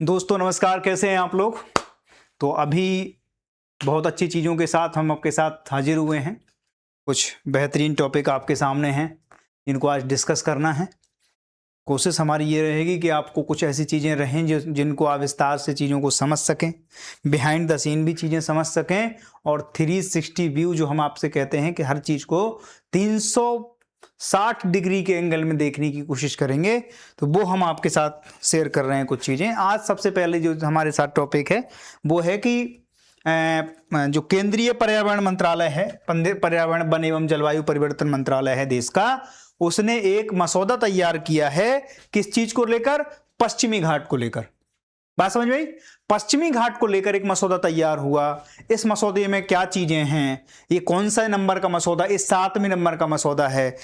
दोस्तों नमस्कार, कैसे हैं आप लोग। तो अभी बहुत अच्छी चीज़ों के साथ हम आपके साथ हाजिर हुए हैं। कुछ बेहतरीन टॉपिक आपके सामने हैं जिनको आज डिस्कस करना है। कोशिश हमारी ये रहेगी कि आपको कुछ ऐसी चीज़ें रहें जिनको आप विस्तार से चीज़ों को समझ सकें, बिहाइंड द सीन भी चीज़ें समझ सकें, और 360 व्यू जो हम आपसे कहते हैं कि हर चीज़ को 360 डिग्री के एंगल में देखने की कोशिश करेंगे। तो वो हम आपके साथ शेयर कर रहे हैं कुछ चीज़ें। आज सबसे पहले जो हमारे साथ टॉपिक है वो है कि जो केंद्रीय पर्यावरण मंत्रालय है, पर्यावरण वन एवं जलवायु परिवर्तन मंत्रालय है देश का, उसने एक मसौदा तैयार किया है। किस चीज को लेकर? पश्चिमी घाट को लेकर। बात समझ में आई? पश्चिमी घाट को लेकर एक मसौदा तैयार हुआ। इस मसौदे में क्या चीजें हैं? ये कौन सा नंबर का मसौदा? इस 7वें नंबर का मसौदा है।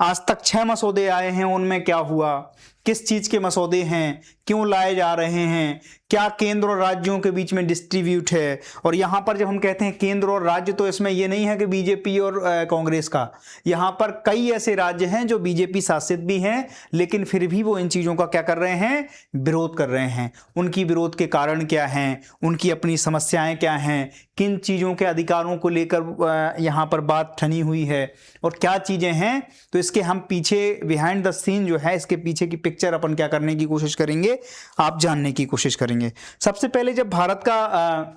आज तक 6 मसौदे आए हैं, उनमें क्या हुआ? किस चीज के मसौदे हैं? क्यों लाए जा रहे हैं? क्या केंद्र और राज्यों के बीच में डिस्ट्रीब्यूट है? और यहां पर जब हम कहते हैं केंद्र और राज्य, तो इसमें यह नहीं है कि बीजेपी और कांग्रेस का। यहां पर कई ऐसे राज्य हैं जो बीजेपी शासित भी हैं, लेकिन फिर भी वो इन चीजों का क्या कर रहे हैं? विरोध कर रहे हैं। उनकी विरोध के कारण क्या हैं? उनकी अपनी समस्याएं क्या हैं? किन चीजों के अधिकारों को लेकर यहां पर बात ठनी हुई है और क्या चीजें हैं? तो इसके हम पीछे बिहाइंड द सीन जो है, इसके पीछे की पिक्चर अपन क्या करने की कोशिश करेंगे, आप जानने की कोशिश करेंगे। सबसे पहले जब भारत का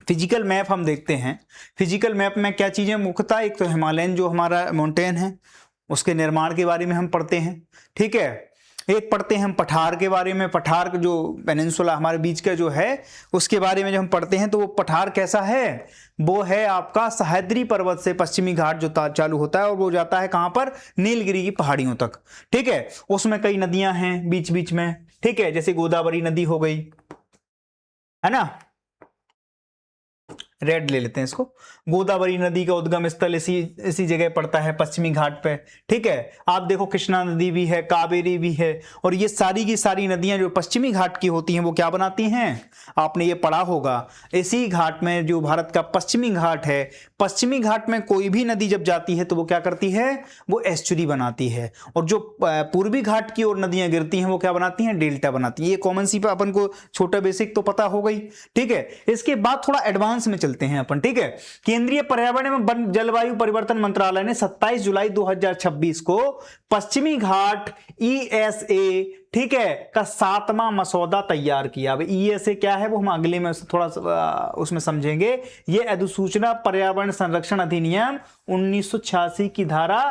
फिजिकल मैप हम देखते हैं, फिजिकल मैप में क्या चीजें मुख्यतः, एक तो हिमालयन जो हमारा माउंटेन है उसके निर्माण के बारे में हम पढ़ते हैं, ठीक है। एक पढ़ते हैं हम पठार के बारे में, पठार जो पेनिनसुला हमारे बीच का जो है उसके बारे में जब हम पढ़ते हैं तो वो पठार कैसा है? वो है आपका सह्याद्री पर्वत से पश्चिमी घाट जो चालू होता है और वो जाता है कहां पर? नीलगिरी की पहाड़ियों तक, ठीक है। उसमें कई नदियां हैं बीच बीच में, ठीक है, जैसे गोदावरी नदी हो गई, है ना। रेड ले लेते हैं इसको। गोदावरी नदी का उद्गम स्थल इसी जगह पड़ता है, पश्चिमी घाट पे, ठीक है। आप देखो कृष्णा नदी भी है, कावेरी भी है, और ये सारी की सारी नदियां जो पश्चिमी घाट की होती हैं वो क्या बनाती हैं? आपने ये पढ़ा होगा। इसी घाट में जो भारत का पश्चिमी घाट है, पश्चिमी घाट में कोई भी नदी जब जाती है तो वो क्या करती है? वो एस्चुरी बनाती है। और जो पूर्वी घाट की ओर नदियां गिरती हैं वो क्या बनाती हैं? डेल्टा बनाती हैं। ये कॉमन सी पे अपन को छोटा बेसिक तो पता हो गई, ठीक है। इसके बाद थोड़ा एडवांस में चलते हैं अपन, ठीक है। केंद्रीय पर्यावरण एवं जलवायु परिवर्तन मंत्रालय ने 27 जुलाई 2026 को पश्चिमी घाट ESA, ठीक है, का 7वां मसौदा तैयार किया। अब ESA क्या है वो हम अगले में थोड़ा उसमें समझेंगे। ये अधिसूचना पर्यावरण संरक्षण अधिनियम 1986 की धारा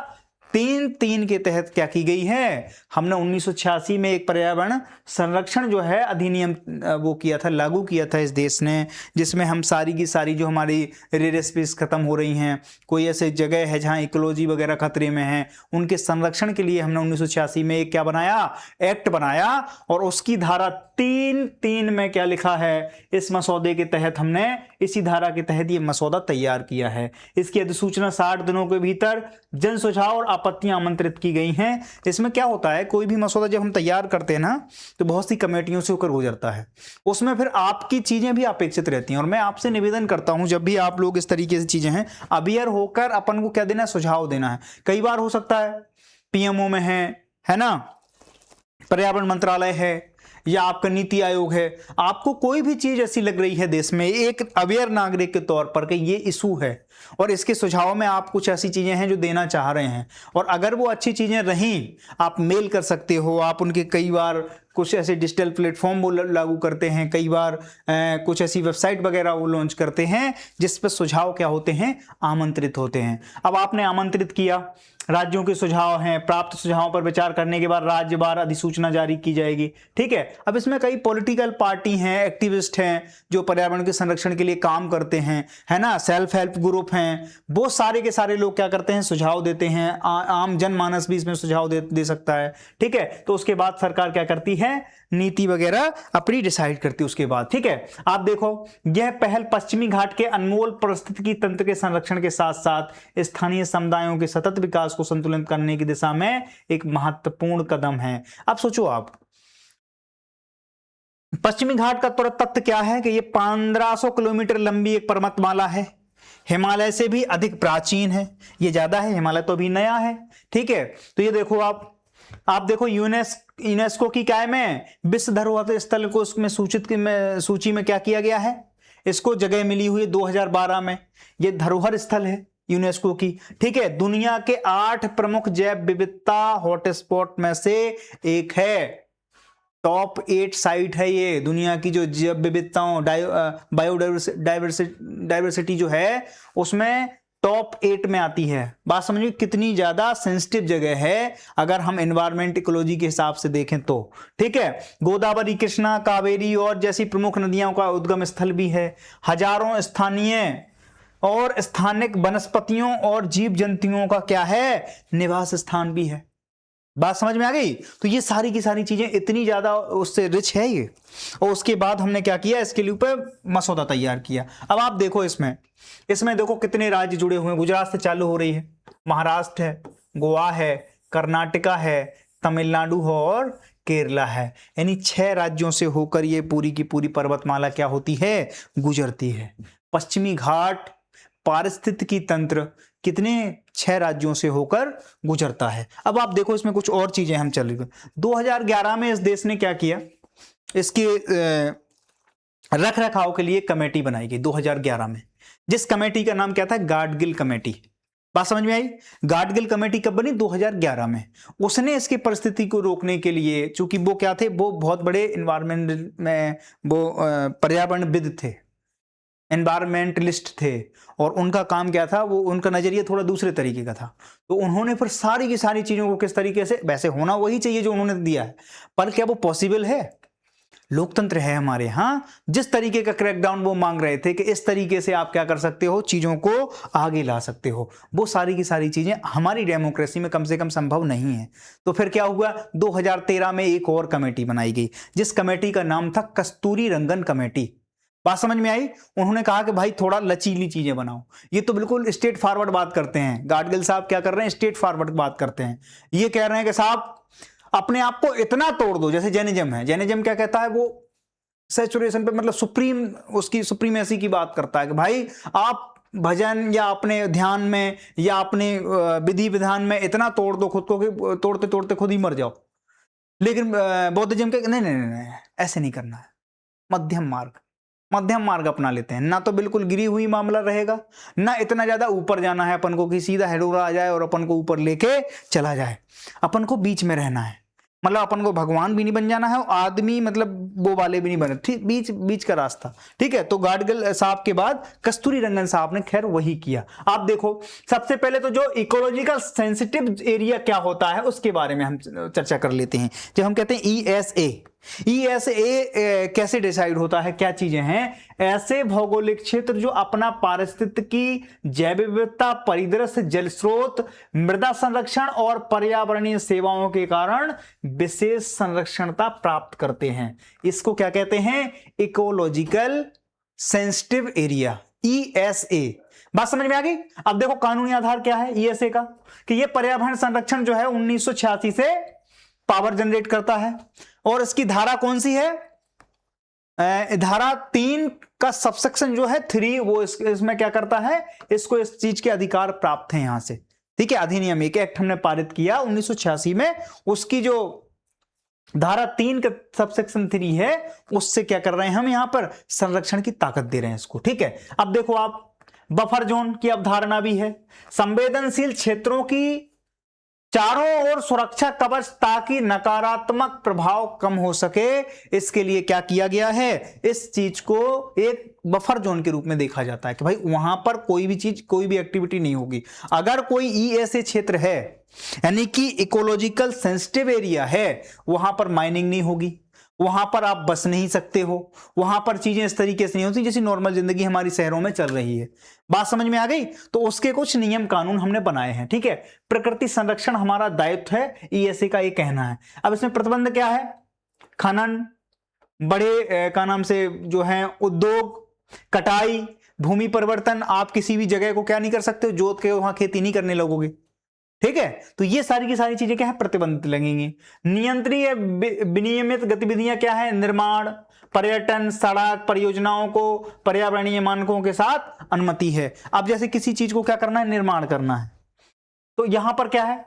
3(3) के तहत क्या की गई है? हमने 1986 में एक पर्यावरण संरक्षण जो है अधिनियम वो किया था, लागू किया था इस देश ने, जिसमें हम सारी की सारी जो हमारी रेयर स्पीसीज खत्म हो रही हैं, कोई ऐसे जगह है जहां इकोलॉजी वगैरह खतरे में है, उनके संरक्षण के लिए हमने 1986 में एक क्या बनाया? एक्ट बनाया। और उसकी धारा 3(3) में क्या लिखा है? इस मसौदे के तहत हमने इसी धारा के तहत ये मसौदा तैयार किया है। इसकी अधिसूचना 60 दिनों के भीतर जन सुझाव और आपत्तियां आमंत्रित की गई हैं। इसमें क्या होता है, कोई भी मसौदा जब हम तैयार करते हैं ना तो बहुत सी कमेटियों से होकर गुजरता है, उसमें फिर आपकी चीजें भी अपेक्षित रहती हैं। और मैं आपसे निवेदन करता हूं, जब भी आप लोग इस तरीके से चीजें हैं, अवेयर होकर अपन को क्या देना है? सुझाव देना है। कई बार हो सकता है PMO में है ना, पर्यावरण मंत्रालय है, या आपका नीति आयोग है, आपको कोई भी चीज ऐसी लग रही है देश में, एक अवेयर नागरिक के तौर पर कि ये इशू है और इसके सुझाव में आप कुछ ऐसी चीजें हैं जो देना चाह रहे हैं, और अगर वो अच्छी चीजें रहीं, आप मेल कर सकते हो। आप उनके कई बार कुछ ऐसे डिजिटल प्लेटफॉर्म वो लागू करते हैं, कई बार कुछ ऐसी वेबसाइट वगैरह वो लॉन्च करते हैं जिस पर सुझाव क्या होते हैं? आमंत्रित होते हैं। अब आपने आमंत्रित किया, राज्यों के सुझाव हैं, प्राप्त सुझावों पर विचार करने के बाद राज्यवार अधिसूचना जारी की जाएगी, ठीक है। अब इसमें कई पॉलिटिकल पार्टी हैं, एक्टिविस्ट हैं जो पर्यावरण के संरक्षण के लिए काम करते हैं, है ना, सेल्फ हेल्प ग्रुप हैं, वो सारे के सारे लोग क्या करते हैं? सुझाव देते हैं। आम जनमानस भी इसमें सुझाव दे सकता है, ठीक है। तो उसके बाद सरकार क्या करती है? नीति वगैरह अपनी डिसाइड करती है उसके बाद, ठीक है। आप देखो, यह पहल पश्चिमी घाट के अनमोल पारिस्थितिकी तंत्र के संरक्षण के साथ साथ स्थानीय समुदायों के सतत विकास को संतुलित करने की दिशा में एक महत्वपूर्ण कदम है। अब सोचो आप, पश्चिमी घाट का तथ्य क्या है कि यह 1500 किलोमीटर लंबी एक पर्वतमाला है, हिमालय से भी अधिक प्राचीन है। ये ज्यादा है, हिमालय तो अभी नया है, ठीक है। तो ये देखो आप, आप देखो यूनेस्को की क्या है विश्व धरोहर स्थल को उसमें सूची में क्या किया गया है, इसको जगह मिली हुई है 2012 में। ये धरोहर स्थल है यूनेस्को की, ठीक है। दुनिया के 8 प्रमुख जैव विविधता हॉटस्पॉट में से एक है, टॉप 8 साइट है ये दुनिया की जो जैव विविधताओं बायोडाइवर्सिटी जो है उसमें टॉप 8 में आती है। बात समझिए कितनी ज्यादा सेंसिटिव जगह है अगर हम एनवायरमेंट इकोलॉजी के हिसाब से देखें तो, ठीक है। गोदावरी, कृष्णा, कावेरी और जैसी प्रमुख नदियों का उद्गम स्थल भी है। हजारों स्थानीय और स्थानिक वनस्पतियों और जीव जंतुओं का क्या है, निवास स्थान भी है। बात समझ में आ गई। तो ये सारी की सारी चीजें इतनी ज्यादा उससे रिच है ये। और उसके बाद हमने क्या किया, इसके लिए ऊपर मसौदा तैयार किया। अब आप देखो इसमें देखो कितने राज्य जुड़े हुए हैं। गुजरात से चालू हो रही है, महाराष्ट्र है, गोवा है, कर्नाटका है, तमिलनाडु है और केरला है। यानी 6 राज्यों से होकर ये पूरी की पूरी पर्वतमाला क्या होती है, गुजरती है। पश्चिमी घाट पारिस्थितिकी तंत्र कितने 6 राज्यों से होकर गुजरता है। अब आप देखो इसमें कुछ और चीजें हम चल रही। 2011 में इस देश ने क्या किया, इसके रख रखाव के लिए कमेटी बनाई गई 2011 में, जिस कमेटी का नाम क्या था, गाडगिल कमेटी। बात समझ में आई। गाडगिल कमेटी कब बनी, 2011 में। उसने इसकी परिस्थिति को रोकने के लिए, चूंकि वो क्या थे, वो बहुत बड़े एनवायरमेंट में वो पर्यावरणविद थे, एनवायरमेंटलिस्ट थे, और उनका काम क्या था, वो उनका नजरिया थोड़ा दूसरे तरीके का था। तो उन्होंने फिर सारी की सारी चीजों को किस तरीके से, वैसे होना वही चाहिए जो उन्होंने दिया है, पर क्या वो पॉसिबल है, लोकतंत्र है हमारे यहाँ, जिस तरीके का क्रैकडाउन वो मांग रहे थे कि इस तरीके से आप क्या कर सकते हो, चीजों को आगे ला सकते हो, वो सारी की सारी चीजें हमारी डेमोक्रेसी में कम से कम संभव नहीं है। तो फिर क्या हुआ, 2013 में एक और कमेटी बनाई गई, जिस कमेटी का नाम था कस्तूरी रंगन कमेटी। बात समझ में आई। उन्होंने कहा कि भाई थोड़ा लचीली चीजें बनाओ। ये तो बिल्कुल स्ट्रेट फॉरवर्ड बात करते हैं, गाडगिल साहब क्या कर रहे हैं, स्ट्रेट फॉरवर्ड बात करते हैं। ये कह रहे हैं कि साहब अपने आप को इतना तोड़ दो, जैसे जैनिज्म है, जैनिज्म क्या कहता है, वो सैचुरेशन पे मतलब सुप्रीम, उसकी सुप्रीमेसी की बात करता है कि भाई आप भजन या अपने ध्यान में या अपने विधि विधान में इतना तोड़ दो खुद को कि तोड़ते तोड़ते खुद ही मर जाओ। लेकिन बौद्धिज्म के नहीं नहीं नहीं, ऐसे नहीं करना है, मध्यम मार्ग अपना लेते हैं। ना तो बिल्कुल गिरी हुई मामला रहेगा, ना इतना ज्यादा ऊपर जाना है अपन को कि सीधा हेडोरा आ जाए और अपन को ऊपर लेके चला जाए। अपन को बीच में रहना है, मतलब अपन को भगवान भी नहीं बन जाना है और आदमी मतलब वो वाले भी नहीं बने, ठीक बीच का रास्ता, ठीक है। तो गाडगिल साहब के बाद कस्तूरी रंगन साहब ने खैर वही किया। आप देखो सबसे पहले तो जो इकोलॉजिकल सेंसिटिव एरिया क्या होता है उसके बारे में हम चर्चा कर लेते हैं। जब हम कहते हैं ESA कैसे डिसाइड होता है, क्या चीजें हैं, ऐसे भौगोलिक क्षेत्र जो अपना पारिस्थितिकी, जैव विविधता, परिदृश्य, जल स्रोत, मृदा संरक्षण और पर्यावरणीय सेवाओं के कारण विशेष संरक्षणता प्राप्त करते हैं, इसको क्या कहते हैं, इकोलॉजिकल सेंसिटिव एरिया, ESA। बात समझ में आ गई। अब देखो कानूनी आधार क्या है ESA का, कि ये पर्यावरण संरक्षण जो है 1986 से पावर जनरेट करता है। और इसकी धारा कौन सी है, धारा 3 का सबसेक्शन जो है 3, वो इसमें क्या करता है, इसको इस चीज के अधिकार प्राप्त है यहां से, ठीक है। अधिनियम एक एक्ट हमने पारित किया 1986 में, उसकी जो धारा 3 का सबसेक्शन 3 है उससे क्या कर रहे हैं हम, यहां पर संरक्षण की ताकत दे रहे हैं इसको, ठीक है। अब देखो आप बफर जोन की अवधारणा भी है, संवेदनशील क्षेत्रों की चारों ओर सुरक्षा कवच ताकि नकारात्मक प्रभाव कम हो सके, इसके लिए क्या किया गया है, इस चीज को एक बफर जोन के रूप में देखा जाता है कि भाई वहां पर कोई भी चीज, कोई भी एक्टिविटी नहीं होगी। अगर कोई ESA क्षेत्र है यानी कि इकोलॉजिकल सेंसिटिव एरिया है, वहां पर माइनिंग नहीं होगी, वहां पर आप बस नहीं सकते हो, वहां पर चीजें इस तरीके से नहीं होती जैसी नॉर्मल जिंदगी हमारी शहरों में चल रही है। बात समझ में आ गई। तो उसके कुछ नियम कानून हमने बनाए हैं, ठीक है। प्रकृति संरक्षण हमारा दायित्व है, ESA का ये कहना है। अब इसमें प्रतिबंध क्या है, खनन, बड़े का नाम से जो है उद्योग, कटाई, भूमि परिवर्तन, आप किसी भी जगह को क्या नहीं कर सकते, जोत के वहां खेती नहीं करने लगोगे, ठीक है। तो ये सारी की सारी चीजें क्या है, प्रतिबंधित लगेंगी। नियंत्रणीय विनियमित गतिविधियां क्या है, निर्माण, पर्यटन, सड़क परियोजनाओं को पर्यावरणीय मानकों के साथ अनुमति है। अब जैसे किसी चीज को क्या करना है, निर्माण करना है, तो यहां पर क्या है,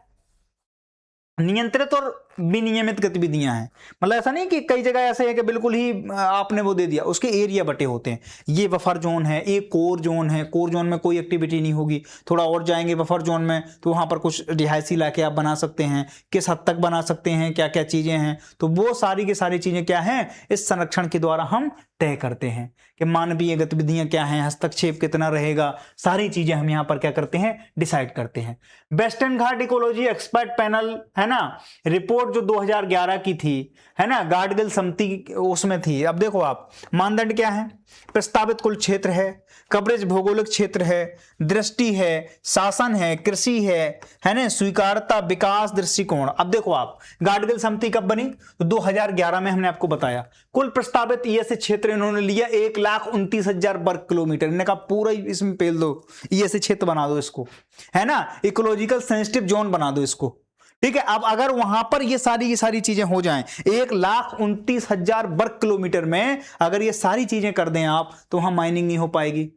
नियंत्रित और विनियमित गतिविधियां हैं। मतलब ऐसा नहीं कि कई जगह ऐसे है कि बिल्कुल ही आपने वो दे दिया, उसके एरिया बटे होते हैं। ये बफर जोन है, एक कोर जोन है, कोर जोन में कोई एक्टिविटी नहीं होगी। थोड़ा और जाएंगे बफर जोन में तो वहां पर कुछ रिहायशी इलाके आप बना सकते हैं, किस हद तक बना सकते हैं, क्या क्या चीजें हैं, तो वो सारी की सारी चीजें क्या हैं, इस संरक्षण के द्वारा हम तय करते हैं कि मानवीय गतिविधियां क्या हैं, हस्तक्षेप कितना रहेगा, सारी चीजें हम यहाँ पर क्या करते हैं, डिसाइड करते हैं। वेस्टर्न घाट इकोलॉजी एक्सपर्ट पैनल है ना, रिपोर्ट जो 2011 की थी है ना, गाडगिल समिति उसमें थी। अब देखो आप, मानदंड क्या है, प्रस्तावित कुल क्षेत्र है, कवरेज भौगोलिक क्षेत्र है, दृष्टि है, शासन है, कृषि है ना, स्वीकारता, विकास दृष्टिकोण। अब देखो आप, गाडगिल समिति कब बनी, तो 2011 में हमने आपको बताया। कुल प्रस्तावित ईएसए क्षेत्र इन्होंने लिया 1,29,000 वर्ग किलोमीटर। इन्होंने कहा पूरा इसमें पेल दो, ईएसए क्षेत्र बना दो इसको, है ना, इकोलॉजिकल सेंसिटिव जोन बना दो इसको। ठीक है, अब अगर वहां पर ये सारी चीजें हो जाएं, 1,29,000 वर्ग किलोमीटर में अगर ये सारी चीजें कर दें आप, तो वहां माइनिंग नहीं हो पाएगी,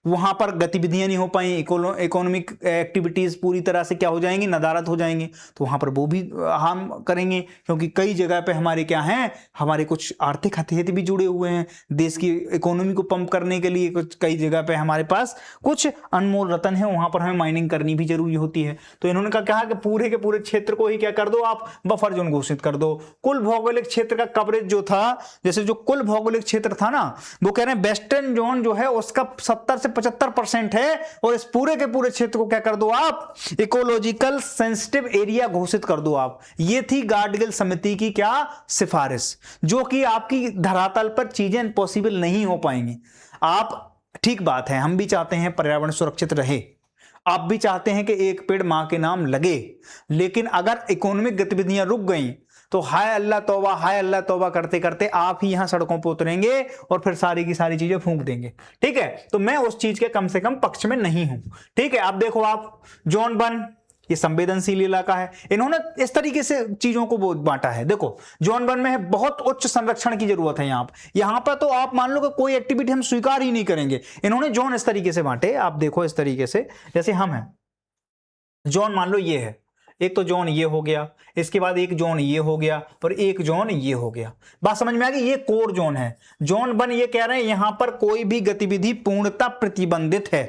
वहां पर गतिविधियां नहीं हो पाई, इकोनॉमिक एक्टिविटीज पूरी तरह से क्या हो जाएंगी, नदारद हो जाएंगी। तो वहां पर वो भी हम करेंगे, क्योंकि कई जगह पे हमारे क्या हैं, हमारे कुछ आर्थिक हथियार भी जुड़े हुए हैं देश की इकोनॉमी को पंप करने के लिए। कुछ कई जगह पे हमारे पास कुछ अनमोल रतन है, वहां पर हमें माइनिंग करनी भी जरूरी होती है। तो इन्होंने कहा कि पूरे के पूरे क्षेत्र को ही क्या कर दो आप, बफर जोन घोषित कर दो। कुल भौगोलिक क्षेत्र का कवरेज जो था, जैसे जो कुल भौगोलिक क्षेत्र था ना, वो कह रहे हैं वेस्टर्न जोन जो है उसका 70 से 75% है, और इस पूरे के पूरे क्षेत्र को क्या कर दो आप, इकोलॉजिकल सेंसिटिव एरिया घोषित कर दो आप। ये थी गाडगिल समिति की क्या सिफारिश, जो कि आपकी धरातल पर चीजें पॉसिबल नहीं हो पाएंगी। आप, ठीक बात है, हम भी चाहते हैं पर्यावरण सुरक्षित रहे, आप भी चाहते हैं कि एक पेड़ मां के नाम लगे, लेकिन अगर इकोनॉमिक गतिविधियां रुक गई तो हाय अल्लाह तौबा करते करते आप ही यहां सड़कों पर उतरेंगे और फिर सारी की सारी चीजें फूंक देंगे। ठीक है, तो मैं उस चीज के कम से कम पक्ष में नहीं हूं। ठीक है, अब देखो आप, जोन 1 ये संवेदनशील इलाका है, इन्होंने इस तरीके से चीजों को बांटा है। देखो जोन 1 में है बहुत उच्च संरक्षण की जरूरत है, यहां पर तो आप मान लो कि कोई एक्टिविटी हम स्वीकार ही नहीं करेंगे। इन्होंने जोन इस तरीके से बांटे, आप देखो इस तरीके से, जैसे हम हैं, जोन मान लो ये है, एक तो जोन ये हो गया, इसके बाद एक जोन ये हो गया, और एक जोन ये हो गया। बात समझ में आ गई, ये कोर जोन है। जोन 1 ये कह रहे हैं यहां पर कोई भी गतिविधि पूर्णतः प्रतिबंधित है।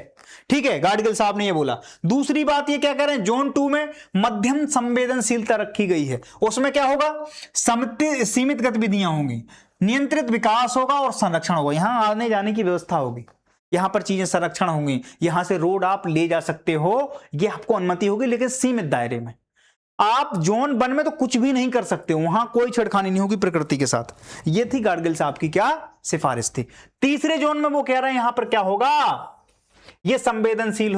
ठीक है, गाडगिल साहब ने ये बोला। दूसरी बात ये क्या कह रहे हैं, जोन 2 में मध्यम संवेदनशीलता रखी गई है, उसमें क्या होगा, सीमित गतिविधियां होंगी, नियंत्रित विकास होगा और संरक्षण होगा, यहां आने जाने की व्यवस्था होगी, यहां पर चीजें संरक्षण होंगी, यहां से रोड आप ले जा सकते हो, ये आपको अनुमति होगी, लेकिन सीमित दायरे में। आप जोन 1 में तो कुछ भी नहीं कर सकते हो, वहां कोई छेड़खानी नहीं होगी प्रकृति के साथ। ये थी गाडगिल साहब की क्या सिफारिश थी। तीसरे जोन में वो कह रहे हैं यहां पर क्या होगा, ये संवेदनशील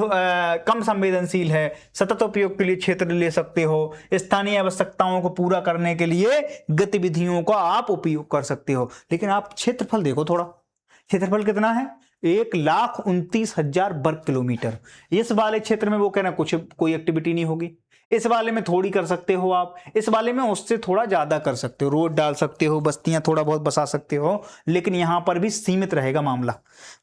कम संवेदनशील है, सतत उपयोग के लिए क्षेत्र ले सकते हो, स्थानीय आवश्यकताओं को पूरा करने के लिए गतिविधियों का आप उपयोग कर सकते हो। लेकिन आप क्षेत्रफल देखो थोड़ा, क्षेत्रफल कितना है, 1,29,000 वर्ग किलोमीटर। इस वाले क्षेत्र में वो कह रहे हैं कोई एक्टिविटी नहीं होगी, इस वाले में थोड़ी कर सकते हो आप, इस वाले में उससे थोड़ा ज्यादा कर सकते हो, रोड डाल सकते हो, बस्तियां थोड़ा बहुत बसा सकते हो, लेकिन यहां पर भी सीमित रहेगा मामला।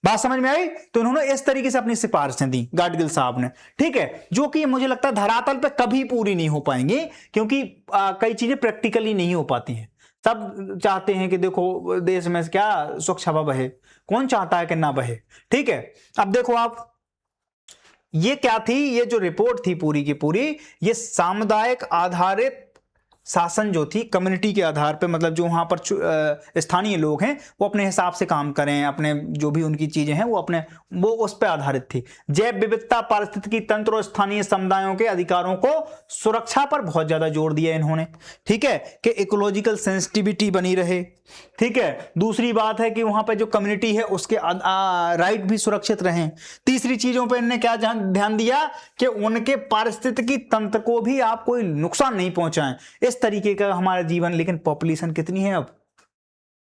बात समझ में आई। तो इन्होंने इस तरीके से अपनी सिफारिशें दी गाडगिल साहब ने। ठीक है, जो कि मुझे लगता है धरातल पे कभी पूरी नहीं हो पाएंगी, क्योंकि कई चीजें प्रैक्टिकली नहीं हो पाती हैं। सब चाहते हैं कि देखो देश में क्या स्वच्छ हवा बहे, कौन चाहता है कि ना बहे। ठीक है, अब देखो आप, ये क्या थी, ये जो रिपोर्ट थी पूरी की पूरी, ये सामुदायिक आधारित शासन जो थी, कम्युनिटी के आधार पे, मतलब जो वहां पर स्थानीय लोग हैं वो अपने हिसाब से काम करें, अपने जो भी उनकी चीजें हैं वो उस पर आधारित थी। जैव विविधता, पारिस्थितिकी तंत्र और स्थानीय समुदायों के अधिकारों को सुरक्षा पर बहुत ज्यादा जोर दिया इन्होंने। ठीक है, कि इकोलॉजिकल सेंसिटिविटी बनी रहे। ठीक है, दूसरी बात है कि वहां पर जो कम्युनिटी है उसके राइट भी सुरक्षित रहें। तीसरी चीजों पर इन्होंने क्या ध्यान दिया कि उनके पारिस्थितिकी तंत्र को भी आप कोई नुकसान नहीं पहुंचाएं, इस तरीके का हमारा जीवन। लेकिन पॉपुलेशन कितनी है अब,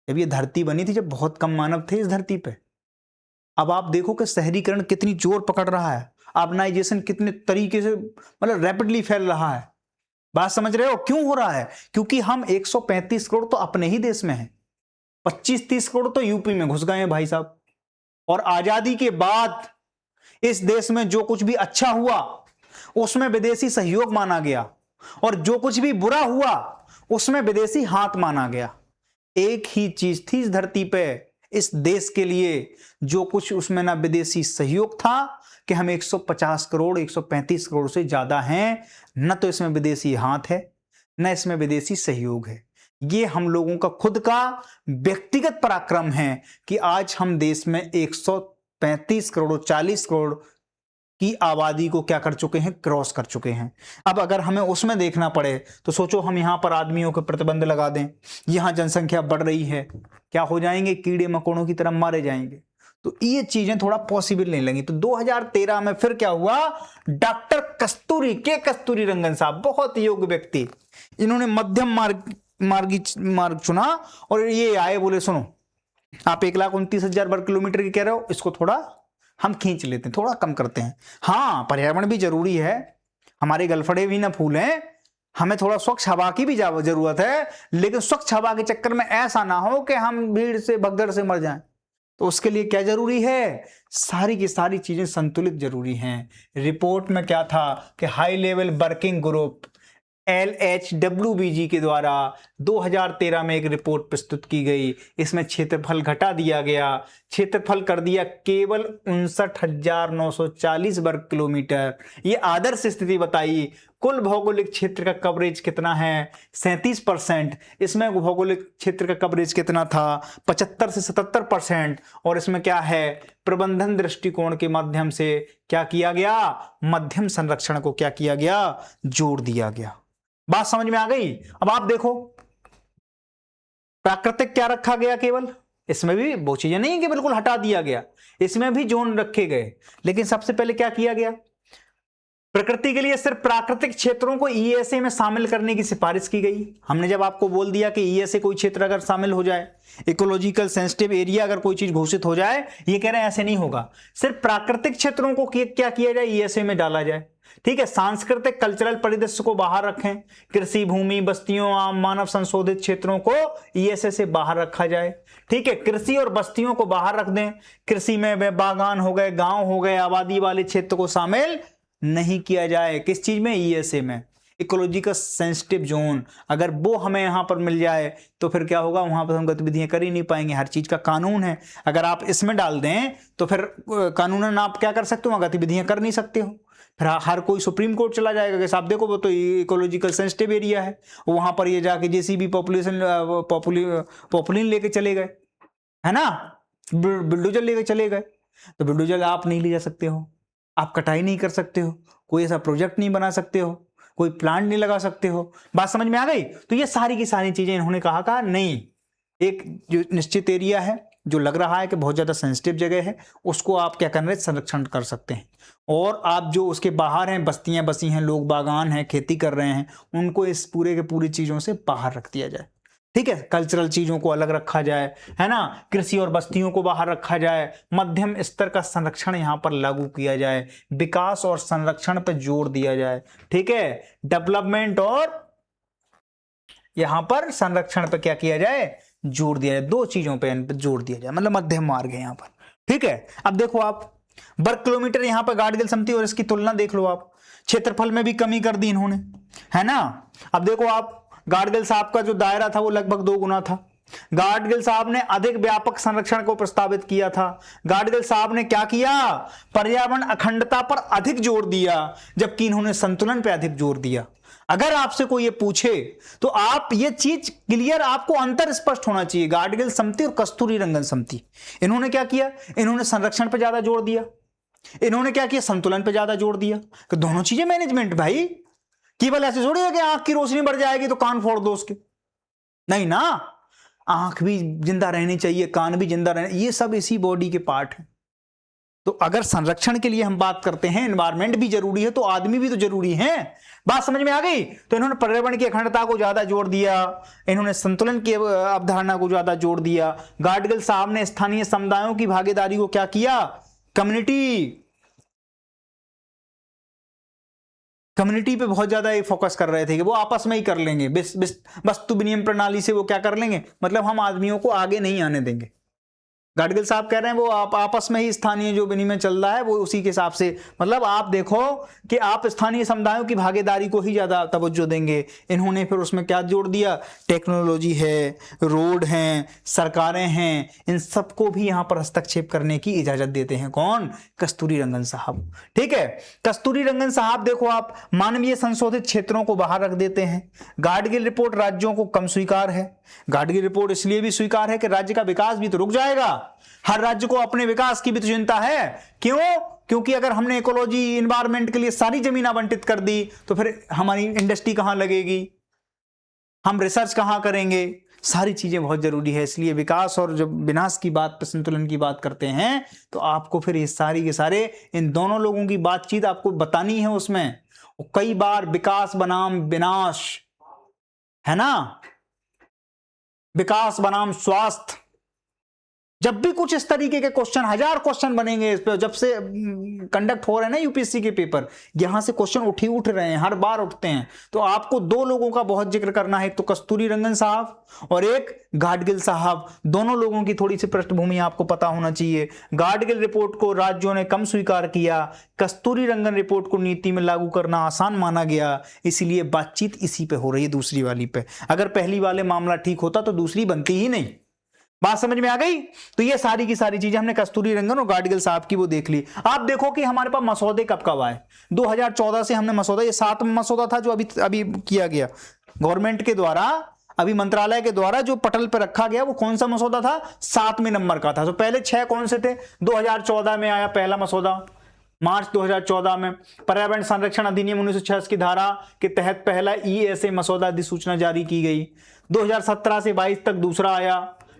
जब ये धरती बनी थी जब बहुत कम मानव थे इस धरती पे, अब आप देखो कि शहरीकरण कितनी जोर पकड़ रहा है, अर्बनाइजेशन कितने तरीके से मतलब रैपिडली फैल रहा है। बात समझ रहे हो, क्यों हो रहा है, क्योंकि हम 135 करोड़ तो अपने ही देश में हैं, 25-30 करोड़ तो यूपी में घुस गए हैं भाई साहब। और आजादी के बाद इस देश में जो कुछ भी अच्छा हुआ उसमें विदेशी सहयोग माना गया। और जो कुछ भी बुरा हुआ उसमें विदेशी हाथ माना गया। एक ही चीज थी इस धरती पे इस देश के लिए, जो कुछ उसमें ना विदेशी सहयोग था कि हम 150 करोड़ 135 करोड़ से ज्यादा हैं, न तो इसमें विदेशी हाथ है न इसमें विदेशी सहयोग है। ये हम लोगों का खुद का व्यक्तिगत पराक्रम है कि आज हम देश में 135 करोड़ 40 करोड़ की आबादी को क्या कर चुके हैं, क्रॉस कर चुके हैं। अब अगर हमें उसमें देखना पड़े तो सोचो हम यहां पर आदमियों के प्रतिबंध लगा दें, यहां जनसंख्या बढ़ रही है, क्या हो जाएंगे, कीड़े मकोड़ों की तरह मारे जाएंगे। तो ये चीजें थोड़ा पॉसिबल नहीं लगी। तो 2013 में फिर क्या हुआ, डॉक्टर कस्तूरी रंगन साहब, बहुत योग्य व्यक्ति, इन्होंने मध्यम मार्ग चुना और ये आए, बोले सुनो आप 1,29,000 वर्ग किलोमीटर की कह रहे हो, इसको थोड़ा हम खींच लेते हैं, थोड़ा कम करते हैं। हाँ, पर्यावरण भी जरूरी है, हमारे गलफड़े भी ना फूलें, हमें थोड़ा स्वच्छ हवा की भी जरूरत है, लेकिन स्वच्छ हवा के चक्कर में ऐसा ना हो कि हम भीड़ से भगदड़ से मर जाएं। तो उसके लिए क्या जरूरी है, सारी की सारी चीजें संतुलित जरूरी हैं। रिपोर्ट में क्या था कि high level working group LHWBG के द्वारा 2013 में एक रिपोर्ट प्रस्तुत की गई। इसमें क्षेत्रफल घटा दिया गया, क्षेत्रफल कर दिया केवल 59,940 वर्ग किलोमीटर। ये आदर्श स्थिति बताई। कुल भौगोलिक क्षेत्र का कवरेज कितना है, 37%। इसमें भौगोलिक क्षेत्र का कवरेज कितना था, 75 से 77%। और इसमें क्या है, प्रबंधन दृष्टिकोण के माध्यम से क्या किया गया, मध्यम संरक्षण को क्या किया गया, जोड़ दिया गया। बात समझ में आ गई। अब आप देखो प्राकृतिक क्या रखा गया, केवल इसमें भी वो चीजें नहीं कि बिल्कुल हटा दिया गया, इसमें भी जोन रखे गए। लेकिन सबसे पहले क्या किया गया, प्रकृति के लिए सिर्फ प्राकृतिक क्षेत्रों को ईएसए में शामिल करने की सिफारिश की गई। हमने जब आपको बोल दिया कि ईएसए कोई क्षेत्र अगर शामिल हो जाए, इकोलॉजिकल सेंसिटिव एरिया अगर कोई चीज घोषित हो जाए, ये कह रहे हैं ऐसे नहीं होगा, सिर्फ प्राकृतिक क्षेत्रों को क्या किया जाए, ईएसए में डाला जाए। ठीक है, सांस्कृतिक कल्चरल परिदृश्य को बाहर रखें, कृषि भूमि, बस्तियों, आम मानव संशोधित क्षेत्रों को ईएसए से बाहर रखा जाए। ठीक है, कृषि और बस्तियों को बाहर रख दें, कृषि में बागान हो गए, गांव हो गए, आबादी वाले क्षेत्र को शामिल नहीं किया जाए। किस चीज में, ईएसए में। इकोलॉजिकल सेंसिटिव जोन अगर वो हमें यहां पर मिल जाए तो फिर क्या होगा, वहां पर हम गतिविधियां कर ही नहीं पाएंगे। हर चीज का कानून है, अगर आप इसमें डाल दें तो फिर कानूनन आप क्या कर सकते हो, गतिविधियां कर नहीं सकते हो। फिर हर कोई सुप्रीम कोर्ट चला जाएगा कि साहब देखो वो तो इकोलॉजिकल सेंसिटिव एरिया है, वहां पर ये जाके जेसीबी पॉपुलिन लेके चले गए, है ना, बुलडोजर लेके चले गए। तो बुलडोजर आप नहीं ले जा सकते हो, आप कटाई नहीं कर सकते हो, कोई ऐसा प्रोजेक्ट नहीं बना सकते हो, कोई प्लांट नहीं लगा सकते हो। बात समझ में आ गई। तो ये सारी की सारी चीजें इन्होंने कहा नहीं, एक जो निश्चित एरिया है जो लग रहा है कि बहुत ज्यादा सेंसिटिव जगह है, उसको आप क्या कर रहे हैं, संरक्षण कर सकते हैं। और आप जो उसके बाहर हैं, बस्तियां बसी हैं, लोग बागान हैं, खेती कर रहे हैं, उनको इस पूरे के पूरी चीजों से बाहर रख दिया जाए। ठीक है, कल्चरल चीजों को अलग रखा जाए, है ना, कृषि और बस्तियों को बाहर रखा जाए, मध्यम स्तर का संरक्षण यहां पर लागू किया जाए, विकास और संरक्षण पर जोर दिया जाए। ठीक है, डेवलपमेंट और यहां पर संरक्षण पर क्या किया जाए, जोर दिया जाए, दो चीजों पे जोर दिया जाए, मतलब मध्यम मार्ग है यहां पर। ठीक है, अब देखो आप वर्ग किलोमीटर यहां पर गार्डगिल समिति और इसकी तुलना देख लो आप, क्षेत्रफल में भी कमी कर दी इन्होंने, है ना। अब देखो आप, गाडगिल साहब का जो दायरा था वो लगभग 2 गुना था। गाडगिल साहब ने अधिक व्यापक संरक्षण को प्रस्तावित किया था। गाडगिल साहब ने क्या किया, पर्यावरण अखंडता पर अधिक जोर दिया, जबकि इन्होंने संतुलन पर अधिक जोर दिया। अगर आपसे कोई ये पूछे तो आप ये चीज क्लियर, आपको अंतर स्पष्ट होना चाहिए। गाडगिल समिति और कस्तूरी रंगन समिति, इन्होंने क्या किया, इन्होंने संरक्षण पर ज्यादा जोर दिया, इन्होंने क्या किया, संतुलन पर ज्यादा जोर दिया। कि दोनों चीजें मैनेजमेंट भाई, केवल ऐसे थोड़ी है कि आंख की रोशनी बढ़ जाएगी तो कान फोड़ दो उसके, नहीं ना, आंख भी जिंदा रहनी चाहिए, कान भी जिंदा रहने, ये सब इसी बॉडी के पार्ट हैं। तो अगर संरक्षण के लिए हम बात करते हैं, एनवायरमेंट भी जरूरी है तो आदमी भी तो जरूरी है। बात समझ में आ गई। तो इन्होंने पर्यावरण की अखंडता को ज्यादा जोर दिया, इन्होंने संतुलन की अवधारणा को ज्यादा जोर दिया। गाडगिल साहब ने स्थानीय समुदायों की भागीदारी को क्या किया, कम्युनिटी पे बहुत ज्यादा फोकस कर रहे थे कि वो आपस में ही कर लेंगे, वस्तु विनिमय प्रणाली से वो क्या कर लेंगे, मतलब हम आदमियों को आगे नहीं आने देंगे। गाडगिल साहब कह रहे हैं वो आप आपस में ही स्थानीय जो विनिमय चल रहा है वो उसी के हिसाब से, मतलब आप देखो कि आप स्थानीय समुदायों की भागीदारी को ही ज्यादा तवज्जो देंगे। इन्होंने फिर उसमें क्या जोड़ दिया, टेक्नोलॉजी है, रोड हैं, सरकारें हैं, इन सबको भी यहां पर हस्तक्षेप करने की इजाजत देते हैं। कौन? कस्तूरी रंगन साहब। ठीक है, कस्तूरी रंगन साहब देखो आप मानवीय संशोधित क्षेत्रों को बाहर रख देते हैं। गाडगिल रिपोर्ट राज्यों को कम स्वीकार है। गाडगिल रिपोर्ट इसलिए भी स्वीकार है कि राज्य का विकास भी तो रुक जाएगा। हर राज्य को अपने विकास की भी तो चिंता है। क्यों? क्योंकि अगर हमने इकोलॉजी इन्वायरमेंट के लिए सारी जमीन आवंटित कर दी तो फिर हमारी इंडस्ट्री कहां लगेगी, हम रिसर्च कहां करेंगे, सारी चीजें बहुत जरूरी है। इसलिए विकास और जब विनाश की बात पर संतुलन की बात करते हैं तो आपको फिर ये सारी के सारे इन दोनों लोगों की बातचीत आपको बतानी है उसमें। कई बार विकास बनाम विनाश है ना, विकास बनाम स्वास्थ्य, जब भी कुछ इस तरीके के क्वेश्चन, 1000 क्वेश्चन बनेंगे इस पे, जब से कंडक्ट हो रहे हैं ना यूपीएससी के पेपर, यहां से क्वेश्चन उठ रहे हैं, हर बार उठते हैं। तो आपको दो लोगों का बहुत जिक्र करना है, एक तो कस्तूरी रंगन साहब और एक गाडगिल साहब। दोनों लोगों की थोड़ी सी पृष्ठभूमि आपको पता होना चाहिए। गाडगिल रिपोर्ट को राज्यों ने कम स्वीकार किया, कस्तूरी रंगन रिपोर्ट को नीति में लागू करना आसान माना गया, इसीलिए बातचीत इसी पे हो रही है, दूसरी वाली पे। अगर पहली वाले मामला ठीक होता तो दूसरी बनती ही नहीं। बात समझ में आ गई? तो ये सारी की सारी चीजें हमने कस्तूरी रंगन और गाडगिल साहब की वो देख ली। आप देखो कि हमारे पास मसौदे कब कब आए। 2014 से हमने मसौदा, ये 7वां मसौदा था जो अभी किया गया गवर्नमेंट के द्वारा, अभी मंत्रालय के द्वारा जो पटल पर रखा गया, वो कौन सा मसौदा था? 7वें नंबर का था। तो पहले 6 कौन से थे? 2014 में आया पहला मसौदा, मार्च 2014 में। पर्यावरण संरक्षण अधिनियम 1906 की धारा के तहत पहला ESA मसौदा अधिसूचना जारी की गई। 2017 से 22 तक दूसरा आया।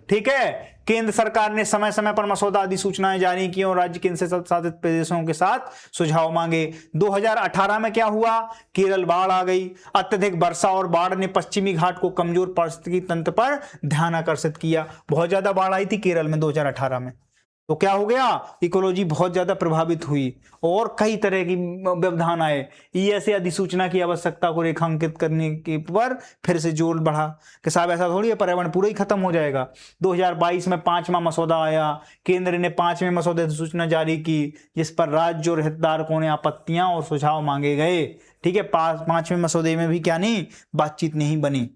ठीक है, केंद्र सरकार ने समय समय पर मसौदा अधिसूचनाएं जारी की और राज्य केंद्र शासित प्रदेशों के साथ सुझाव मांगे। 2018 में क्या हुआ? केरल बाढ़ आ गई। अत्यधिक वर्षा और बाढ़ ने पश्चिमी घाट को कमजोर पारिस्थितिकी तंत्र पर ध्यान आकर्षित किया। बहुत ज्यादा बाढ़ आई थी केरल में 2018 में। तो क्या हो गया? इकोलॉजी बहुत ज्यादा प्रभावित हुई और कई तरह की व्यवधान आए। ESA अधिसूचना की आवश्यकता को रेखांकित करने के पर फिर से जोर बढ़ा कि साहब ऐसा थोड़ी है पर्यावरण पूरा ही खत्म हो जाएगा। 2022 में 5वां मसौदा आया। केंद्र ने 5वें मसौदे अधिसूचना जारी की, जिस पर राज्य और हितधारकों ने आपत्तियां और सुझाव मांगे गए। ठीक है, 5वें मसौदे में भी क्या नहीं, बातचीत नहीं बनी।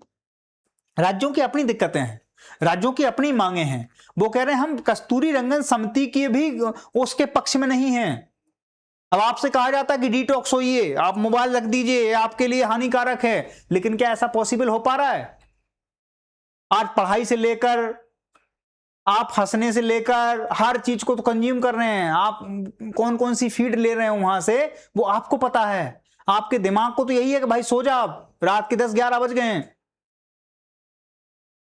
राज्यों की अपनी दिक्कतें हैं, राज्यों की अपनी मांगे हैं। वो कह रहे हैं हम कस्तूरी रंगन समिति की भी उसके पक्ष में नहीं हैं। अब आपसे कहा जाता है कि डिटॉक्स होइए, आप मोबाइल रख दीजिए, आपके लिए हानिकारक है, लेकिन क्या ऐसा पॉसिबल हो पा रहा है? आज पढ़ाई से लेकर आप हंसने से लेकर हर चीज को तो कंज्यूम कर रहे हैं। आप कौन कौन सी फीड ले रहे हैं वहां से, वो आपको पता है। आपके दिमाग को तो यही है कि भाई सो जा, रात के 10-11 बज गए हैं।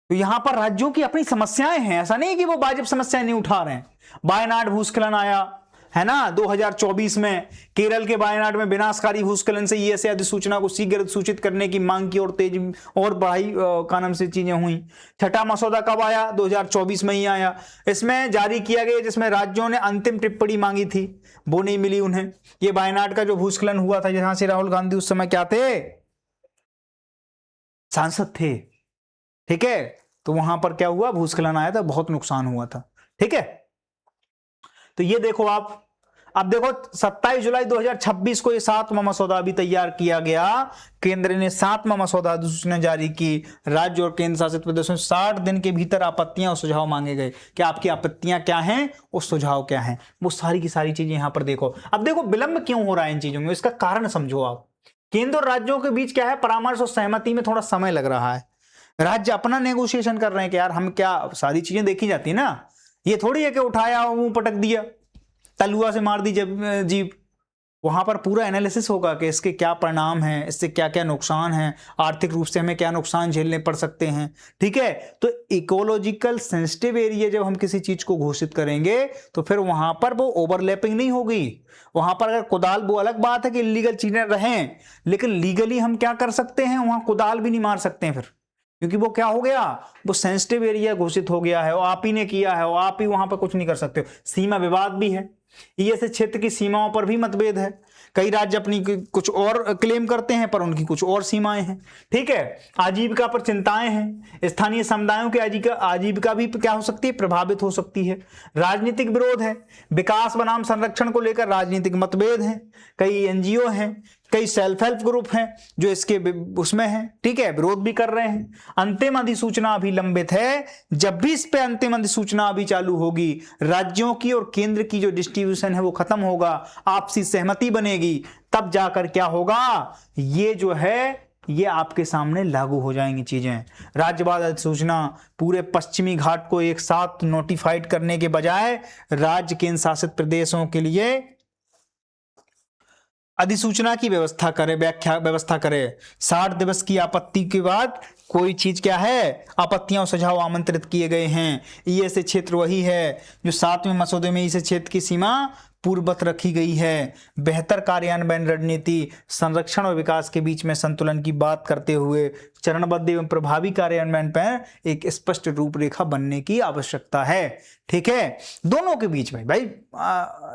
तो यहां पर राज्यों की अपनी समस्याएं हैं, ऐसा नहीं कि वो वाजिब समस्याएं नहीं उठा रहे हैं। वायनाड भूस्खलन आया है ना 2024 में, केरल के वायनाड में विनाशकारी भूस्खलन से ESA अधिसूचना को शीघ्र सूचित करने की मांग की और तेज और बढ़ाई का नाम से चीजें हुई। 6ठा मसौदा कब आया? 2024 में ही आया। इसमें जारी किया गया जिसमें राज्यों ने अंतिम टिप्पणी मांगी थी, वो नहीं मिली उन्हें। ये वायनाड का जो भूस्खलन हुआ था, जहां से राहुल गांधी उस समय क्या थे? सांसद थे। ठीक है, तो वहां पर क्या हुआ? भूस्खलन आया था, बहुत नुकसान हुआ था। ठीक है, तो ये देखो आप, अब देखो 27 जुलाई 2026 को ये 7वां मसौदा भी तैयार किया गया। केंद्र ने 7वां मसौदा अधिसूचना जारी की। राज्य और केंद्र शासित प्रदेशों 60 दिन के भीतर आपत्तियां और सुझाव मांगे गए कि आपकी आपत्तियां क्या हैं और सुझाव क्या हैं। वो सारी की सारी चीजें यहां पर देखो। अब देखो विलंब क्यों हो रहा है इन चीजों में, इसका कारण समझो आप। केंद्र और राज्यों के बीच क्या है? परामर्श और सहमति में थोड़ा समय लग रहा है। राज्य अपना नेगोशिएशन कर रहे हैं कि यार हम क्या, सारी चीजें देखी जाती है ना, ये थोड़ी है कि उठाया मुंह पटक दिया, तलुआ से मार दी जीप। वहां पर पूरा एनालिसिस होगा कि इसके क्या परिणाम हैं, इससे क्या क्या नुकसान हैं, आर्थिक रूप से हमें क्या नुकसान झेलने पड़ सकते हैं। ठीक है, तो इकोलॉजिकल सेंसिटिव एरिया जब हम किसी चीज को घोषित करेंगे तो फिर वहां पर वो ओवरलैपिंग नहीं होगी। वहां पर अगर कुदाल, वो अलग बात है कि इलीगल चीजें रहें, लेकिन लीगली हम क्या कर सकते हैं, वहां कुदाल भी नहीं मार सकते हैं फिर, क्योंकि वो क्या हो गया, वो सेंसिटिव एरिया घोषित हो गया है, वो आप ही ने किया है, वो आप ही वहां पर कुछ नहीं कर सकते हो। सीमा विवाद भी है, ESA क्षेत्र की सीमाओं पर भी मतभेद है। कई राज्य अपनी कुछ और क्लेम करते हैं पर उनकी कुछ और सीमाएं हैं। ठीक है, आजीविका पर चिंताएं हैं, स्थानीय समुदायों की आजीविका भी क्या हो सकती है, प्रभावित हो सकती है। राजनीतिक विरोध है, विकास बनाम संरक्षण को लेकर राजनीतिक मतभेद हैं, कई एनजीओ हैं, कई सेल्फ हेल्प ग्रुप हैं जो इसके उसमें हैं, ठीक है, विरोध भी कर रहे हैं। अंतिम अधिसूचना अभी लंबित है, जब भी इस पे अंतिम अधिसूचना अभी चालू होगी, राज्यों की और केंद्र की जो डिस्ट्रीब्यूशन है वो खत्म होगा, आपसी सहमति बनेगी, तब जाकर क्या होगा, ये जो है ये आपके सामने लागू हो जाएंगी चीजें। राज्यवाद अधिसूचना पूरे पश्चिमी घाट को एक साथ नोटिफाइड करने के बजाय राज्य केंद्र शासित प्रदेशों के लिए अधिसूचना की व्यवस्था करे। 60 दिवस की आपत्ति के बाद कोई चीज क्या है, आपत्तियां और सुझाव आमंत्रित किए गए हैं। ईएसए क्षेत्र वही है जो 7वें मसौदे में ईएसए क्षेत्र की सीमा पूर्ववत रखी गई है। बेहतर कार्यान्वयन रणनीति, संरक्षण और विकास के बीच में संतुलन की बात करते हुए चरणबद्ध एवं प्रभावी कार्यान्वयन पर एक स्पष्ट रूपरेखा बनने की आवश्यकता है। ठीक है, दोनों के बीच में भाई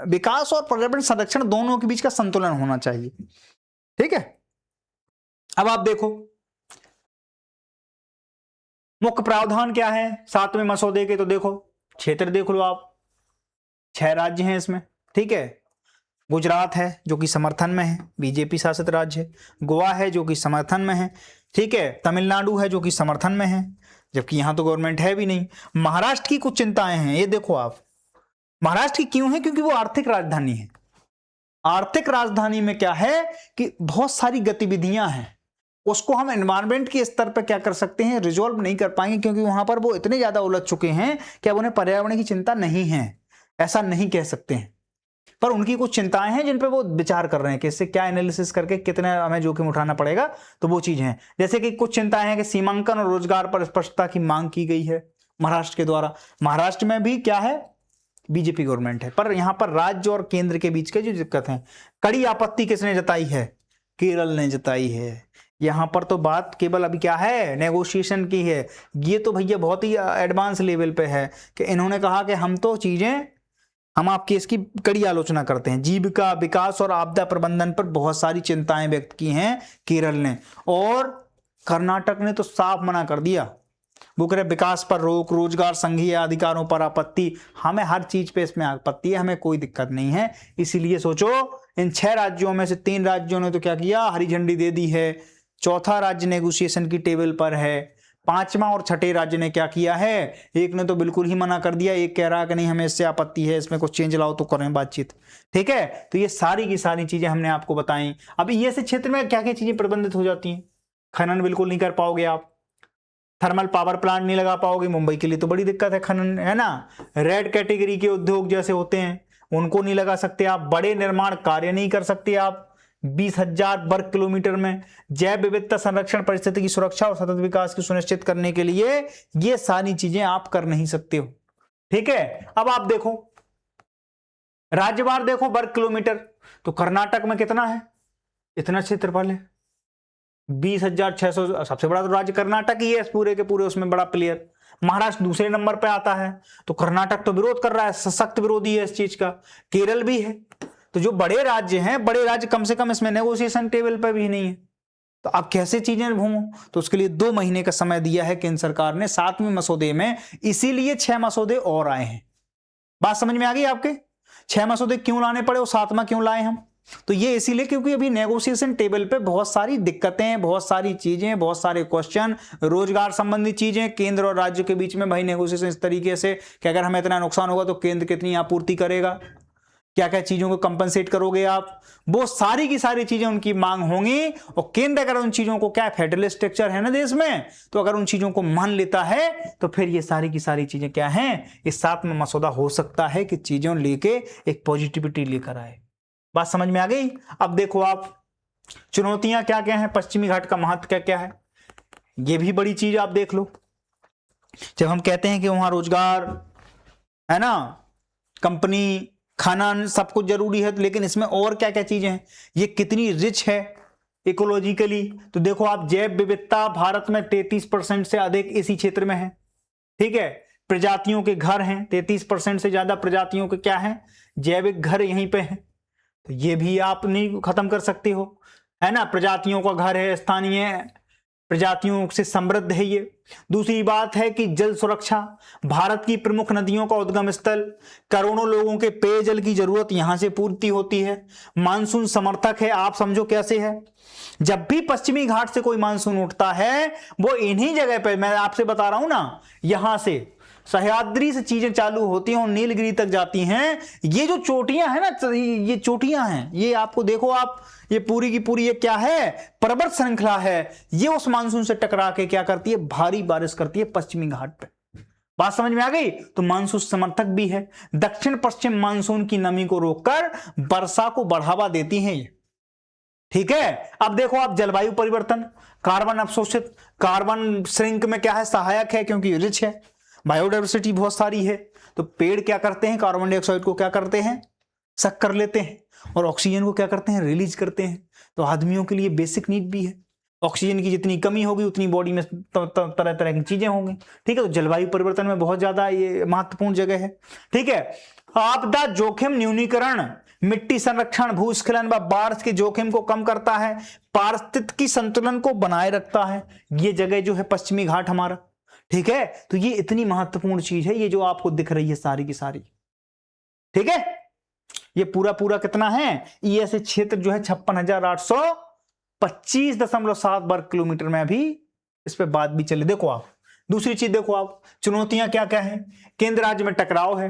विकास और पर्यावरण संरक्षण दोनों के बीच का संतुलन होना चाहिए। ठीक है, अब आप देखो मुख्य प्रावधान क्या है 7वें मसौदे के, तो देखो क्षेत्र देख लो आप, 6 राज्य हैं इसमें। ठीक है, गुजरात है जो कि समर्थन में है, बीजेपी शासित राज्य है। गोवा है जो कि समर्थन में है। ठीक है, तमिलनाडु है जो कि समर्थन में है, जबकि यहां तो गवर्नमेंट है भी नहीं। महाराष्ट्र की कुछ चिंताएं हैं, ये देखो आप, महाराष्ट्र की क्यों है, क्योंकि वो आर्थिक राजधानी है। आर्थिक राजधानी में क्या है कि बहुत सारी गतिविधियां हैं, उसको हम एनवायरमेंट के स्तर पर क्या कर सकते हैं, रिजॉल्व नहीं कर पाएंगे, क्योंकि वहां पर वो इतने ज्यादा उलझ चुके हैं कि अब उन्हें पर्यावरण की चिंता नहीं है, ऐसा नहीं कह सकते हैं। पर उनकी कुछ चिंताएं हैं जिन पे वो विचार कर रहे हैं कि इससे क्या एनालिसिस करके कितना हमें जोखिम उठाना पड़ेगा, तो वो चीज है। जैसे कि कुछ चिंताएं हैं कि सीमांकन और रोजगार पर स्पष्टता की मांग की गई है महाराष्ट्र के द्वारा। महाराष्ट्र में भी क्या है, बीजेपी गवर्नमेंट है, पर यहां पर राज्य और केंद्र के बीच के जो दिक्कत है, कड़ी आपत्ति किसने जताई है, केरल ने जताई है। यहां पर तो बात केवल अभी क्या है, नेगोशिएशन की है। ये तो भैया बहुत ही एडवांस लेवल पे है कि इन्होंने कहा कि हम आपकी इसकी कड़ी आलोचना करते हैं। जीविका, विकास और आपदा प्रबंधन पर बहुत सारी चिंताएं व्यक्त की हैं केरल ने, और कर्नाटक ने तो साफ मना कर दिया। वो कह रहे विकास पर रोक, रोजगार संघीय अधिकारों पर आपत्ति, हमें हर चीज पे इसमें आपत्ति है, हमें कोई दिक्कत नहीं है। इसीलिए सोचो इन 6 राज्यों में से 3 राज्यों ने तो क्या किया, हरी झंडी दे दी है। चौथा राज्य नेगोशिएशन की टेबल पर है। 5वां और 6ठे राज्य ने क्या किया है, एक ने तो बिल्कुल ही मना कर दिया, एक कह रहा कि नहीं हमें इससे आपत्ति है, इसमें कुछ चेंज लाओ तो करें बातचीत। ठीक है, तो ये सारी की सारी चीजें हमने आपको बताई। अब ये से क्षेत्र में क्या क्या चीजें प्रतिबंधित हो जाती हैं, खनन बिल्कुल नहीं कर पाओगे आप, थर्मल पावर प्लांट नहीं लगा पाओगे, मुंबई के लिए तो बड़ी दिक्कत है खनन, है ना। रेड कैटेगरी के उद्योग जैसे होते हैं उनको नहीं लगा सकते आप, बड़े निर्माण कार्य नहीं कर सकते आप 20,000 वर्ग किलोमीटर में। जैव विविधता संरक्षण, परिस्थिति की सुरक्षा और सतत विकास की सुनिश्चित करने के लिए ये सारी चीजें आप कर नहीं सकते हो। ठीक है, अब आप देखो राज्यवार देखो वर्ग किलोमीटर, तो कर्नाटक में कितना है, इतना क्षेत्रफल है 20,600, सबसे बड़ा तो राज्य कर्नाटक ही है पूरे के पूरे, उसमें बड़ा प्लेयर। महाराष्ट्र दूसरे नंबर पे आता है, तो कर्नाटक तो विरोध कर रहा है, सशक्त विरोधी है इस चीज का। केरल भी है। तो जो बड़े राज्य हैं, बड़े राज्य कम से कम इसमें नेगोशिएशन टेबल पर भी नहीं है, तो अब कैसे चीजें घूमो, तो उसके लिए 2 महीने का समय दिया है केंद्र सरकार ने 7वें मसौदे में, इसीलिए 6 मसौदे और आए हैं। बात समझ में आ गई आपके, 6 मसौदे क्यों लाने पड़े और 7वां क्यों लाए हम, तो ये इसीलिए क्योंकि अभी नेगोशिएशन टेबल पे बहुत सारी दिक्कतें, बहुत सारी चीजें, बहुत सारे क्वेश्चन, रोजगार संबंधी चीजें, केंद्र और राज्य के बीच में भाई नेगोशिएशन इस तरीके से कि अगर हमें इतना नुकसान होगा तो केंद्र कितनी आपूर्ति करेगा, क्या क्या चीजों को कंपनसेट करोगे आप, वो सारी की सारी चीजें उनकी मांग होंगी। और केंद्र अगर उन चीजों को, क्या फेडरल स्ट्रक्चर है ना देश में, तो अगर उन चीजों को मान लेता है तो फिर ये सारी की सारी चीजें क्या हैं, इस 7वां मसौदा हो सकता है कि चीजों लेके एक पॉजिटिविटी लेकर आए। बात समझ में आ गई। अब देखो आप चुनौतियां क्या क्या हैं, पश्चिमी घाट का महत्व क्या क्या है, ये भी बड़ी चीज आप देख लो। जब हम कहते हैं कि वहां रोजगार है ना, कंपनी, खनन, सब कुछ जरूरी है, लेकिन इसमें और क्या क्या चीजें हैं, ये कितनी रिच है इकोलॉजिकली, तो देखो आप जैव विविधता भारत में 33% से अधिक इसी क्षेत्र में है। ठीक है, प्रजातियों के घर हैं, 33% से ज्यादा प्रजातियों के क्या है, जैविक घर यहीं पे है। तो ये भी आप नहीं खत्म कर सकते हो, है ना। प्रजातियों का घर है, स्थानीय प्रजातियों से समृद्ध है ये। दूसरी बात है कि जल सुरक्षा, भारत की प्रमुख नदियों का उद्गम स्थल, करोड़ों लोगों के पेयजल की जरूरत यहां से पूर्ति होती है। मानसून समर्थक है, आप समझो कैसे है। जब भी पश्चिमी घाट से कोई मानसून उठता है वो इन्हीं जगह पे, मैं आपसे बता रहा हूं ना, यहां से सह्याद्री से चीजें चालू होती हैं और नीलगिरी तक जाती हैं। ये जो चोटियां हैं ना, ये चोटियां हैं, ये आपको देखो आप, ये पूरी की पूरी ये क्या है, पर्वत श्रृंखला है। ये उस मानसून से टकरा के क्या करती है, भारी बारिश करती है पश्चिमी घाट पे। बात समझ में आ गई। तो मानसून समर्थक भी है, दक्षिण पश्चिम मानसून की नमी को रोककर वर्षा को बढ़ावा देती हैं ये, ठीक है। अब देखो आप, जलवायु परिवर्तन, कार्बन अवशोषित, कार्बन श्रिंक में क्या है, सहायक है क्योंकि रिच है। बायोडाइवर्सिटी बहुत सारी है, तो पेड़ क्या करते हैं, कार्बन डाइऑक्साइड को क्या करते हैं, सक कर लेते हैं, और ऑक्सीजन को क्या करते हैं, रिलीज करते हैं। तो आदमियों के लिए बेसिक नीड भी है। ऑक्सीजन की जितनी कमी होगी उतनी बॉडी में तरह तरह की चीजें होंगी, ठीक है। तो जलवायु परिवर्तन में बहुत ज्यादा ये महत्वपूर्ण जगह है, ठीक है। आपदा जोखिम न्यूनीकरण, मिट्टी संरक्षण, भूस्खलन व बाढ़ के जोखिम को कम करता है, पारिस्थितिकी संतुलन को बनाए रखता है। ये जगह जो है पश्चिमी घाट हमारा, ठीक है। तो ये इतनी महत्वपूर्ण चीज है, ये जो आपको दिख रही है सारी की सारी, ठीक है। ये पूरा पूरा कितना है, ये ऐसे क्षेत्र जो है 56,825.7 वर्ग किलोमीटर में। अभी इस पे बात भी चले। देखो आप, दूसरी चीज देखो आप, चुनौतियां क्या क्या है। केंद्र राज्य में टकराव है,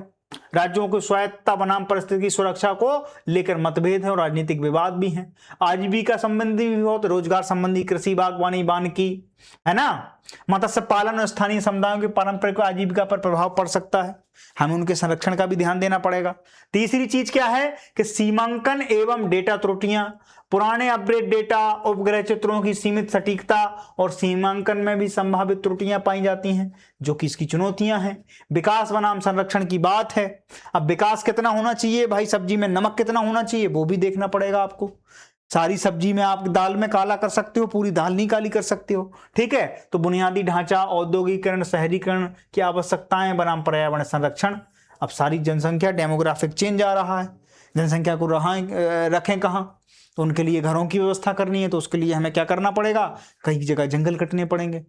राज्यों को स्वायत्तता बनाम परिस्थिति की सुरक्षा को लेकर मतभेद है और राजनीतिक विवाद भी हैं। आजीविका संबंधी भी बहुत, रोजगार संबंधी, कृषि, बागवानी, वानिकी, है ना, मत्स्य पालन और स्थानीय समुदायों की पारंपरिक आजीविका पर प्रभाव पड़ सकता है। हमें उनके संरक्षण का भी ध्यान देना पड़ेगा। तीसरी चीज क्या है कि सीमांकन एवं डेटा त्रुटियां, पुराने अपग्रेड डेटा, उपग्रह चित्रों की सीमित सटीकता और सीमांकन में भी संभावित त्रुटियां पाई जाती हैं, जो कि इसकी चुनौतियां हैं। विकास बनाम संरक्षण की बात है। अब विकास कितना होना चाहिए भाई, सब्जी में नमक कितना होना चाहिए वो भी देखना पड़ेगा आपको। सारी सब्जी में आप दाल में काला कर सकते हो, पूरी दाल नहीं काली कर सकते हो, ठीक है। तो बुनियादी ढांचा, औद्योगिकरण, शहरीकरण की आवश्यकताएं बनाम पर्यावरण संरक्षण। अब सारी जनसंख्या, डेमोग्राफिक चेंज आ रहा है, जनसंख्या को रखें कहां, तो उनके लिए घरों की व्यवस्था करनी है। तो उसके लिए हमें क्या करना पड़ेगा, कई जगह जंगल कटने पड़ेंगे,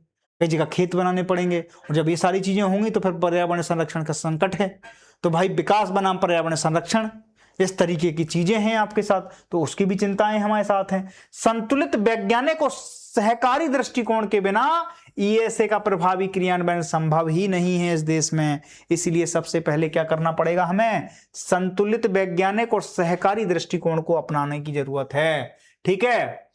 कई जगह खेत बनाने पड़ेंगे, और जब ये सारी चीजें होंगी तो फिर पर्यावरण संरक्षण का संकट है। तो भाई विकास बनाम पर्यावरण संरक्षण, इस तरीके की चीजें हैं आपके साथ, तो उसकी भी चिंताएं हमारे साथ हैं। संतुलित वैज्ञानिक और सहकारी दृष्टिकोण के बिना ईएसए का प्रभावी क्रियान्वयन संभव ही नहीं है इस देश में। इसलिए सबसे पहले क्या करना पड़ेगा, हमें संतुलित वैज्ञानिक और सहकारी दृष्टिकोण को अपनाने की जरूरत है, ठीक है।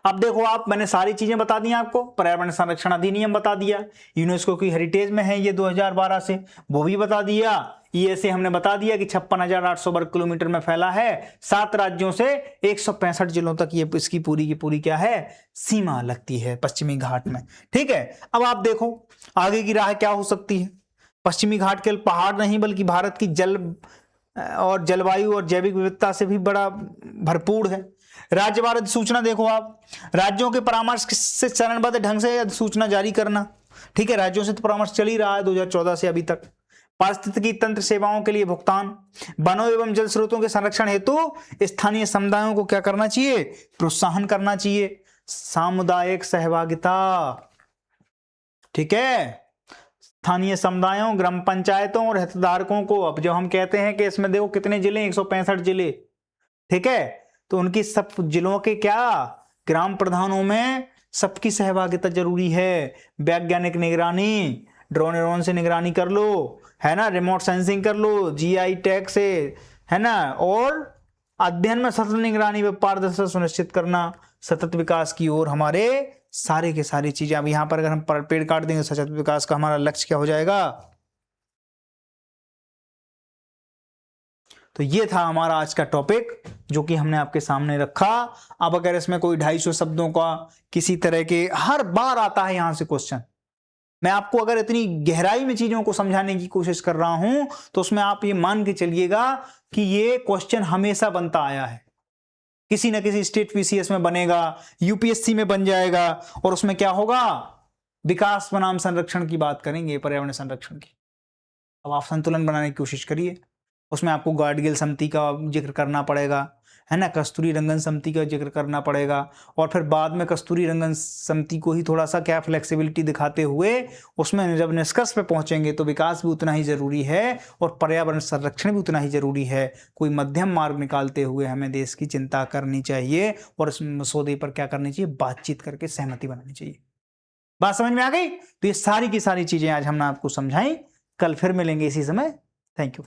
अब देखो आप, मैंने सारी चीजें बता दी आपको, पर्यावरण संरक्षण अधिनियम बता दिया, यूनेस्को की हेरिटेज में है ये 2012 से, वो भी बता दिया। ईएसए हमने बता दिया कि 56,800 वर्ग किलोमीटर में फैला है, 7 राज्यों से 165 जिलों तक ये इसकी पूरी की पूरी क्या है, सीमा लगती है पश्चिमी घाट में, ठीक है। अब आप देखो आगे की राह क्या हो सकती है। पश्चिमी घाट केवल पहाड़ नहीं बल्कि भारत की जल और जलवायु और जैविक विविधता से भी बड़ा भरपूर है। राज्यवार अधिसूचना देखो आप, राज्यों के परामर्श से चरणबद्ध ढंग से अधिसूचना जारी करना, ठीक है। राज्यों से तो परामर्श चल ही रहा है 2014 से अभी तक। पारिस्थितिकी तंत्र सेवाओं के लिए भुगतान, वनों एवं जल स्रोतों के संरक्षण हेतु स्थानीय समुदायों को क्या करना चाहिए, प्रोत्साहन करना चाहिए। सामुदायिक सहभागिता, ठीक है, स्थानीय समुदायों, ग्राम पंचायतों और हितधारकों को। अब जब हम कहते हैं कि इसमें देखो कितने जिले, 165 जिले, ठीक है, तो उनकी सब जिलों के क्या, ग्राम प्रधानों में सबकी सहभागिता जरूरी है। वैज्ञानिक निगरानी, ड्रोन से निगरानी कर लो, है ना, रिमोट सेंसिंग कर लो, जीआई टैग से, है ना, और अध्ययन में सतत निगरानी व पारदर्शिता सुनिश्चित करना, सतत विकास की ओर हमारे सारे के सारी चीजें। अब यहां पर अगर हम पेड़ काट देंगे, सतत विकास का हमारा लक्ष्य क्या हो जाएगा। तो ये था हमारा आज का टॉपिक जो कि हमने आपके सामने रखा। अब अगर इसमें कोई 250 शब्दों का किसी तरह के, हर बार आता है यहां से क्वेश्चन, मैं आपको अगर इतनी गहराई में चीजों को समझाने की कोशिश कर रहा हूं तो उसमें आप ये मान के चलिएगा कि ये क्वेश्चन हमेशा बनता आया है, किसी ना किसी स्टेट पीसीएस में बनेगा, यूपीएससी में बन जाएगा, और उसमें क्या होगा, विकास बनाम संरक्षण की बात करेंगे, पर्यावरण संरक्षण की। अब आप संतुलन बनाने की कोशिश करिए उसमें आपको गाडगिल समिति का जिक्र करना पड़ेगा, है ना, कस्तूरी रंगन समिति का जिक्र करना पड़ेगा, और फिर बाद में कस्तूरी रंगन समिति को ही थोड़ा सा क्या फ्लेक्सिबिलिटी दिखाते हुए उसमें जब निष्कर्ष पे पहुंचेंगे तो विकास भी उतना ही जरूरी है और पर्यावरण संरक्षण भी उतना ही जरूरी है। कोई मध्यम मार्ग निकालते हुए हमें देश की चिंता करनी चाहिए और इस मसौदे पर क्या करनी चाहिए, बातचीत करके सहमति बनानी चाहिए। बात समझ में आ गई? तो ये सारी की सारी चीजें आज हमने आपको समझाई। कल फिर मिलेंगे इसी समय। Thank you.